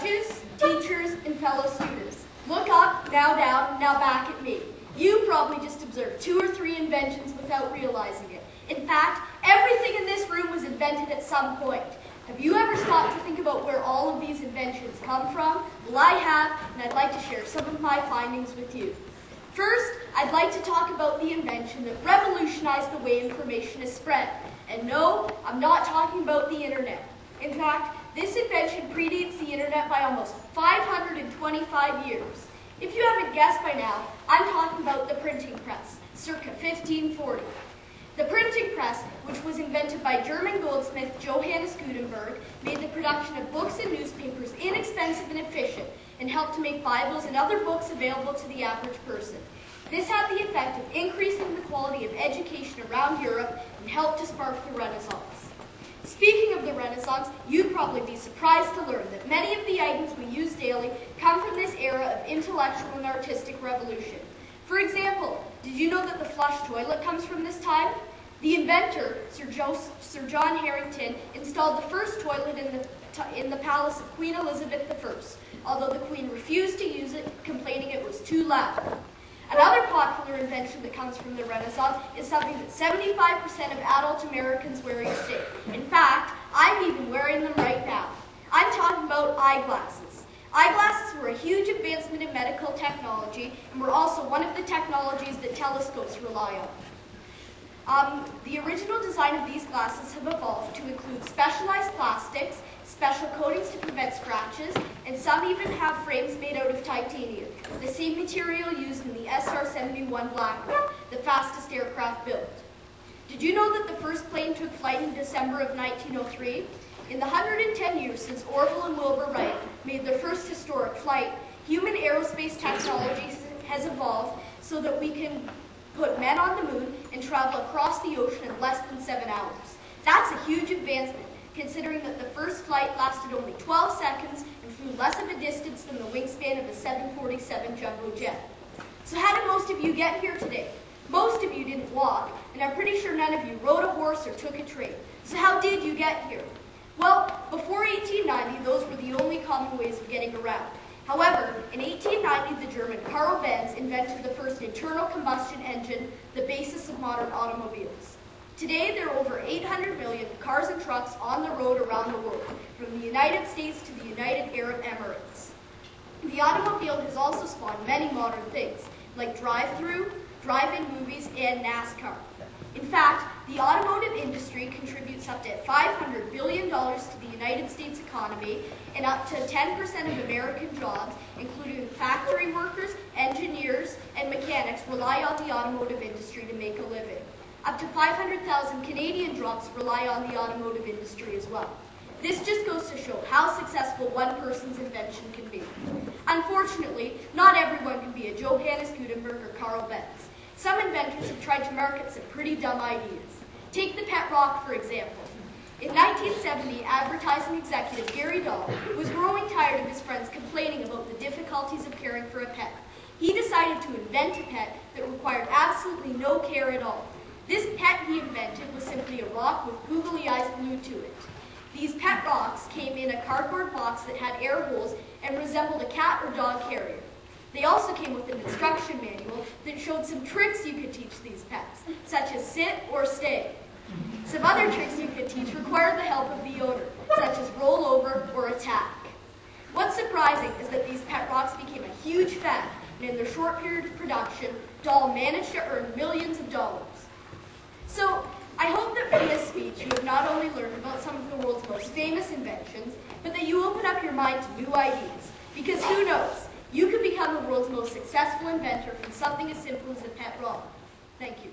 Judges, teachers, and fellow students, look up, now down, now back at me. You probably just observed 2 or 3 inventions without realizing it. In fact, everything in this room was invented at some point. Have you ever stopped to think about where all of these inventions come from? Well, I have, and I'd like to share some of my findings with you. First, I'd like to talk about the invention that revolutionized the way information is spread. And no, I'm not talking about the internet. In fact, this invention predates the internet by almost 525 years. If you haven't guessed by now, I'm talking about the printing press, circa 1540. The printing press, which was invented by German goldsmith Johannes Gutenberg, made the production of books and newspapers inexpensive and efficient, and helped to make Bibles and other books available to the average person. This had the effect of increasing the quality of education around Europe and helped to spark the Renaissance. Speaking of the Renaissance, you'd probably be surprised to learn that many of the items we use daily come from this era of intellectual and artistic revolution. For example, did you know that the flush toilet comes from this time? The inventor, Sir John Harington, installed the first toilet in the palace of Queen Elizabeth I, although the Queen refused to use it, complaining it was too loud. Another popular invention that comes from the Renaissance is something that 75% of adult Americans wear each day. In fact, I'm even wearing them right now. I'm talking about eyeglasses. Eyeglasses were a huge advancement in medical technology and were also one of the technologies that telescopes rely on. The original design of these glasses have evolved to include specialized plastics, special coatings to prevent scratches, and some even have frames made out of titanium, the same material used in the SR-71 Blackbird, the fastest aircraft built. Did you know that the first plane took flight in December of 1903? In the 110 years since Orville and Wilbur Wright made their first historic flight, human aerospace technology has evolved so that we can put men on the moon and travel across the ocean in less than 7 hours. That's a huge advancement, considering that the first flight lasted only 12 seconds and flew less of a distance than the wingspan of a 747 jumbo jet. So how did most of you get here today? Most of you didn't walk, and I'm pretty sure none of you rode a horse or took a train. So how did you get here? Well, before 1890, those were the only common ways of getting around. However, in 1890, the German Carl Benz invented the first internal combustion engine, the basis of modern automobiles. Today, there are over 800 million cars and trucks on the road around the world, from the United States to the United Arab Emirates. The automobile has also spawned many modern things, like drive-through, drive-in movies, and NASCAR. In fact, the automotive industry contributes up to $500 billion to the United States economy, and up to 10% of American jobs, including factory workers, engineers, and mechanics, rely on the automotive industry to make a living. Up to 500,000 Canadian jobs rely on the automotive industry as well. This just goes to show how successful one person's invention can be. Unfortunately, not everyone can be a Johannes Gutenberg or Carl Benz. Some inventors have tried to market some pretty dumb ideas. Take the pet rock, for example. In 1970, advertising executive Gary Dahl was growing tired of his friends complaining about the difficulties of caring for a pet. He decided to invent a pet that required absolutely no care at all. This pet he invented was simply a rock with googly eyes glued to it. These pet rocks came in a cardboard box that had air holes and resembled a cat or dog carrier. They also came with an instruction manual that showed some tricks you could teach these pets, such as sit or stay. Some other tricks you could teach required the help of the owner, such as roll over or attack. What's surprising is that these pet rocks became a huge fad, and in their short period of production, Dahl managed to earn millions of dollars. So, I hope that from this speech you have not only learned about some of the world's most famous inventions, but that you open up your mind to new ideas. Because who knows, you could become the world's most successful inventor from something as simple as a pet rock. Thank you.